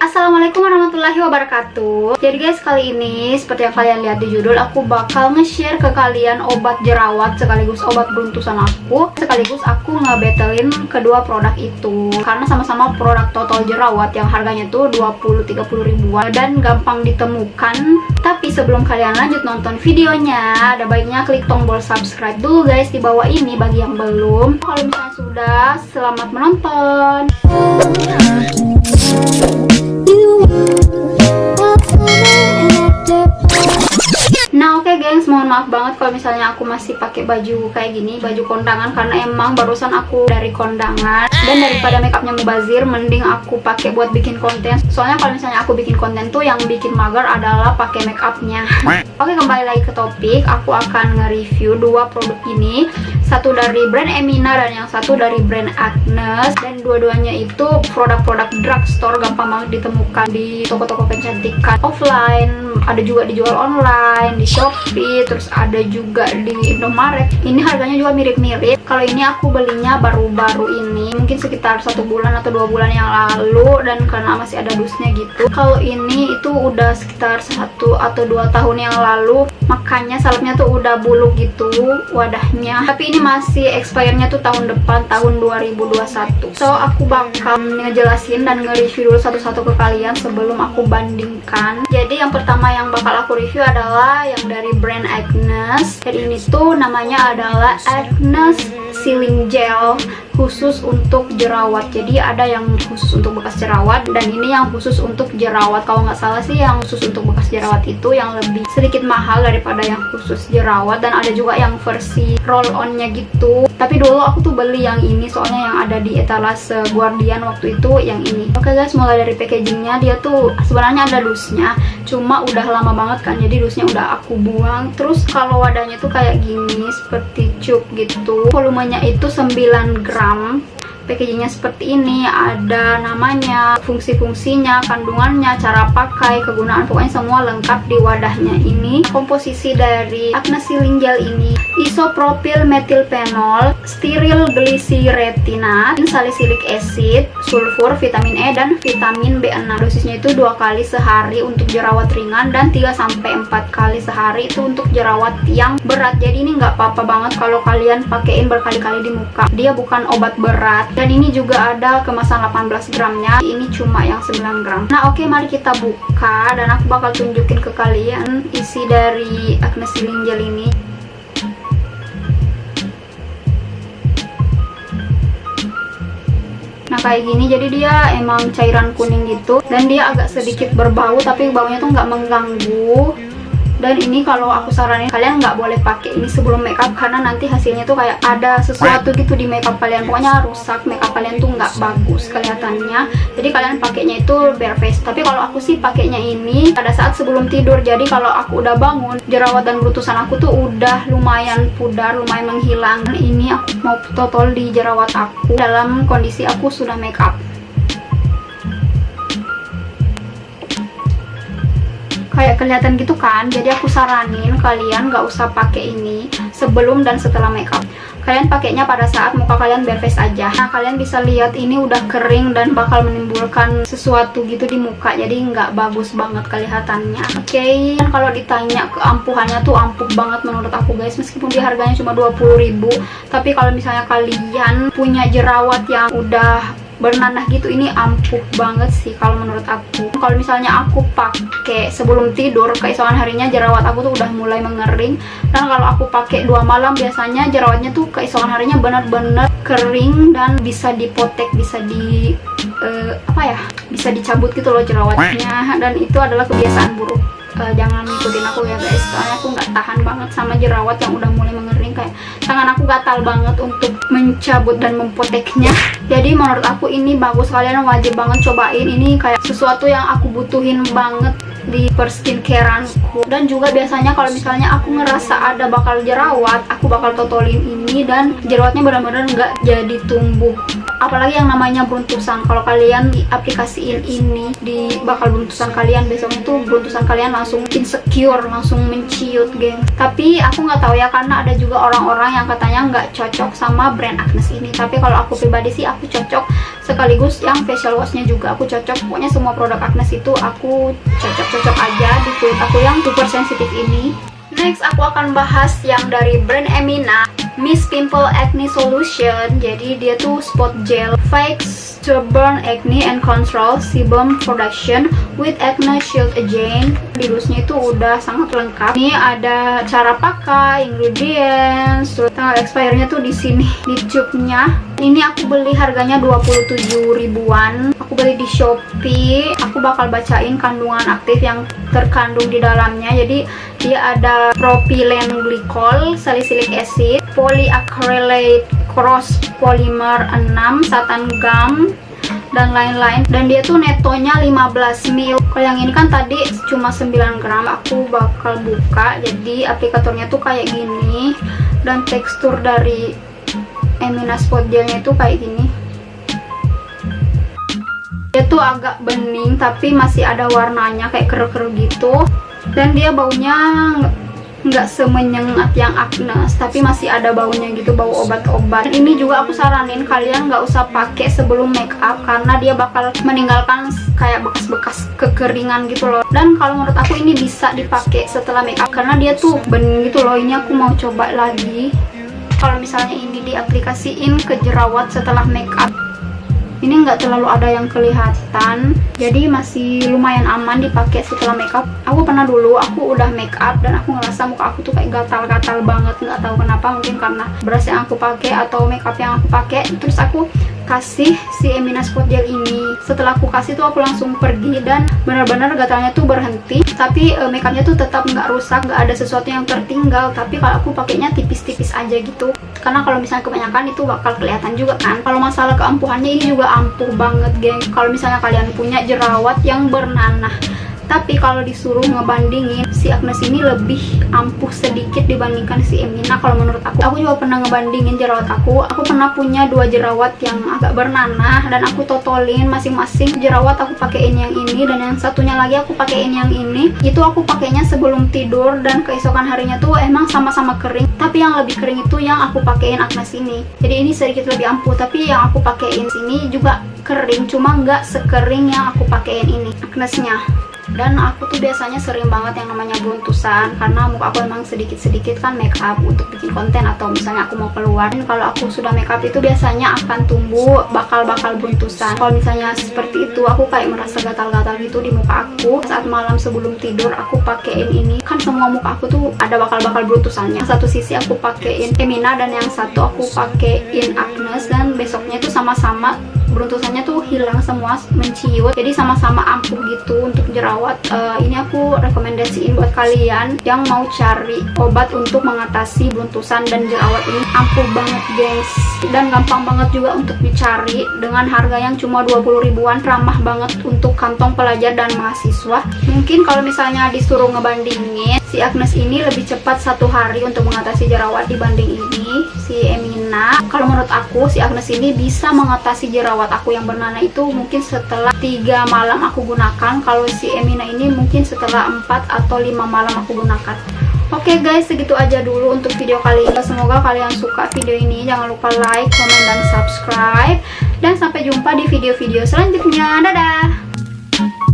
Assalamualaikum warahmatullahi wabarakatuh. Jadi guys, kali ini seperti yang kalian lihat di judul, aku bakal nge-share ke kalian obat jerawat sekaligus obat beruntusan aku, sekaligus aku ngebetelin kedua produk itu karena sama-sama produk total jerawat yang harganya tuh 20-30 ribuan dan gampang ditemukan. Tapi sebelum kalian lanjut nonton videonya, ada baiknya klik tombol subscribe dulu guys di bawah ini bagi yang belum. Kalau misalnya sudah, selamat menonton. Nah oke gengs, mohon maaf banget kalau misalnya aku masih pakai baju kayak gini, baju kondangan, karena emang barusan aku dari kondangan dan daripada makeupnya mubazir, mending aku pakai buat bikin konten. Soalnya kalau misalnya aku bikin konten tuh yang bikin mager adalah pakai makeupnya. Oke, kembali lagi ke topik. Aku akan nge-review dua produk ini, satu dari brand Emina dan yang satu dari brand Agnes, dan dua-duanya itu produk-produk drugstore, gampang banget ditemukan di toko-toko kecantikan offline, ada juga dijual online di Shopee, terus ada juga di Indomaret. Ini harganya juga mirip-mirip. Kalau ini aku belinya baru-baru ini, mungkin sekitar 1 bulan atau 2 bulan yang lalu, dan karena masih ada dusnya gitu. Kalau ini itu udah sekitar 1 atau 2 tahun yang lalu, makanya salepnya tuh udah buluk gitu wadahnya. Tapi ini masih expire-nya tuh tahun depan, tahun 2021. So aku bakal ngejelasin dan nge-review dulu satu-satu ke kalian sebelum aku bandingkan. Jadi yang pertama yang bakal aku review adalah yang dari brand Agnes. Dan ini tuh namanya adalah Agnes Sealing Gel, khusus untuk jerawat. Jadi ada yang khusus untuk bekas jerawat dan ini yang khusus untuk jerawat. Kalau nggak salah sih yang khusus untuk bekas jerawat itu yang lebih sedikit mahal daripada yang khusus jerawat, dan ada juga yang versi roll on nya gitu. Tapi dulu aku tuh beli yang ini soalnya yang ada di etalase Guardian waktu itu yang ini. Oke guys, mulai dari packagingnya, dia tuh sebenarnya ada dusnya, cuma udah lama banget kan, jadi dusnya udah aku buang. Terus kalau wadahnya tuh kayak gini, seperti cup gitu, volumenya itu 9 gram. Packagingnya seperti ini, ada namanya, fungsi-fungsinya, kandungannya, cara pakai, kegunaan, pokoknya semua lengkap di wadahnya ini. Komposisi dari Agnes Sealing Gel ini: isopropyl metilfenol, steril glyceretina, salicylic acid, sulfur, vitamin E, dan vitamin B6. Dosisnya itu 2 kali sehari untuk jerawat ringan dan 3-4 kali sehari itu untuk jerawat yang berat. Jadi ini nggak apa-apa banget kalau kalian pakein berkali-kali di muka. Dia bukan obat berat. Dan ini juga ada kemasan 18 gramnya, ini cuma yang 9 gram. Nah oke, mari kita buka dan aku bakal tunjukin ke kalian isi dari Agnes Sealing Gel ini. Nah kayak gini, jadi dia emang cairan kuning gitu dan dia agak sedikit berbau, tapi baunya tuh nggak mengganggu. Dan ini kalau aku saranin kalian nggak boleh pakai ini sebelum makeup, karena nanti hasilnya tuh kayak ada sesuatu gitu di makeup kalian, pokoknya rusak, makeup kalian tuh nggak bagus kelihatannya. Jadi kalian pakainya itu bare face. Tapi kalau aku sih pakainya ini pada saat sebelum tidur. Jadi kalau aku udah bangun, jerawat dan beruntusan aku tuh udah lumayan pudar, lumayan menghilang. Dan ini aku mau totol di jerawat aku dalam kondisi aku sudah makeup. Kayak kelihatan gitu kan. Jadi aku saranin kalian nggak usah pakai ini sebelum dan setelah makeup. Kalian pakainya pada saat muka kalian bare face aja. Nah kalian bisa lihat ini udah kering dan bakal menimbulkan sesuatu gitu di muka, jadi nggak bagus banget kelihatannya. Oke, dan kalau ditanya keampuhannya tuh ampuh banget menurut aku guys, meskipun dia harganya cuma 20.000. Tapi kalau misalnya kalian punya jerawat yang udah bernanah gitu, ini ampuh banget sih kalau menurut aku. Kalau misalnya aku pakai sebelum tidur, keesokan harinya jerawat aku tuh udah mulai mengering. Dan kalau aku pakai 2 malam, biasanya jerawatnya tuh keesokan harinya benar-benar kering dan bisa dipotek, bisa di bisa dicabut gitu loh jerawatnya. Dan itu adalah kebiasaan buruk. Jangan ngikutin aku ya guys, soalnya aku nggak tahan banget sama jerawat yang udah mulai mengering. Kayak tangan aku gatal banget untuk mencabut dan mempoteknya. Jadi menurut aku ini bagus, kalian wajib banget cobain. Ini kayak sesuatu yang aku butuhin banget di per skincareanku. Dan juga biasanya kalau misalnya aku ngerasa ada bakal jerawat, aku bakal totolin ini dan jerawatnya benar-benar nggak jadi tumbuh. Apalagi yang namanya beruntusan, kalau kalian diaplikasiin ini di bakal beruntusan kalian, besoknya tuh beruntusan kalian langsung insecure, langsung menciut geng. Tapi aku nggak tahu ya, karena ada juga orang-orang yang katanya nggak cocok sama brand Agnes ini. Tapi kalau aku pribadi sih aku cocok, sekaligus yang facial washnya juga aku cocok. Pokoknya semua produk Agnes itu aku cocok-cocok aja di kulit aku yang super sensitif ini. Next aku akan bahas yang dari brand Emina, Mist Pimple Acne Solution. Jadi dia tuh spot gel fix to burn acne and control sebum production with acne shield agent. Dilusnya itu udah sangat lengkap. Ini ada cara pakai, ingredients, tanggal expire-nya tuh di sini di tube-nya. Ini aku beli harganya 27 ribuan. Aku beli di Shopee. Aku bakal bacain kandungan aktif yang terkandung di dalamnya. Jadi dia ada propylene glycol, salicylic acid, polyacrylate cross polymer 6, satan gum, dan lain-lain. Dan dia tuh netonya 15 ml. Kalau yang ini kan tadi cuma 9 gram. Aku bakal buka. Jadi aplikatornya tuh kayak gini. Dan tekstur dari Emina spot gelnya itu kayak gini. Dia tuh agak bening tapi masih ada warnanya kayak keruh-keruh gitu. Dan dia baunya nggak semenyengat yang Agnes, tapi masih ada baunya gitu, bau obat-obat. Ini juga aku saranin kalian nggak usah pakai sebelum make up karena dia bakal meninggalkan kayak bekas-bekas kekeringan gitu loh. Dan kalau menurut aku ini bisa dipakai setelah make up karena dia tuh bening gitu loh. Ini aku mau coba lagi. Kalau misalnya ini diaplikasiin ke jerawat setelah make up, ini nggak terlalu ada yang kelihatan, jadi masih lumayan aman dipakai setelah makeup. Aku pernah dulu, aku udah make up dan aku ngerasa muka aku tuh kayak gatal-gatal banget, nggak tahu kenapa, mungkin karena brush yang aku pakai atau makeup yang aku pakai. Terus aku kasih si Emina spot gel ini. Setelah aku kasih tuh aku langsung pergi dan benar-benar gatalnya tuh berhenti. Tapi makeupnya tuh tetap nggak rusak, nggak ada sesuatu yang tertinggal. Tapi kalau aku pakainya tipis-tipis aja gitu. Karena kalau misalnya kebanyakan itu bakal kelihatan juga kan. Kalau masalah keampuhannya ini juga ampuh banget, geng. Kalau misalnya kalian punya jerawat yang bernanah, tapi kalau disuruh ngebandingin, si Agnes ini lebih ampuh sedikit dibandingkan si Emina kalau menurut aku. Aku juga pernah ngebandingin jerawat aku. Aku pernah punya 2 jerawat yang agak bernanah dan aku totolin masing-masing jerawat aku pakein yang ini dan yang satunya lagi aku pakein yang ini. Itu aku pakainya sebelum tidur dan keesokan harinya tuh emang sama-sama kering. Tapi yang lebih kering itu yang aku pakein Agnes ini. Jadi ini sedikit lebih ampuh, tapi yang aku pakein sini juga kering, cuma nggak sekering yang aku pakein ini Agnesnya. Dan aku tuh biasanya sering banget yang namanya buntusan karena muka aku emang sedikit-sedikit kan make up untuk bikin konten atau misalnya aku mau keluar. Dan kalau aku sudah make up itu biasanya akan tumbuh bakal-bakal buntusan. Kalau misalnya seperti itu aku kayak merasa gatal-gatal gitu di muka aku. Saat malam sebelum tidur aku pakein ini, kan semua muka aku tuh ada bakal-bakal buntusannya. Satu sisi aku pakein Emina dan yang satu aku pakein Agnes, dan besoknya itu sama-sama beruntusannya tuh hilang semua, menciut, jadi sama-sama ampuh gitu untuk jerawat. Ini aku rekomendasiin buat kalian yang mau cari obat untuk mengatasi beruntusan dan jerawat. Ini ampuh banget guys, dan gampang banget juga untuk dicari dengan harga yang cuma 20 ribuan, ramah banget untuk kantong pelajar dan mahasiswa. Mungkin kalau misalnya disuruh ngebandingin, si Agnes ini lebih cepat 1 hari untuk mengatasi jerawat dibanding ini si Emina. Kalau menurut aku si Agnes ini bisa mengatasi jerawat aku yang bernanah itu mungkin setelah 3 malam aku gunakan. Kalau si Emina ini mungkin setelah 4 atau 5 malam aku gunakan. Oke guys, segitu aja dulu untuk video kali ini. Semoga kalian suka video ini. Jangan lupa like, komen, dan subscribe. Dan sampai jumpa di video-video selanjutnya. Dadah!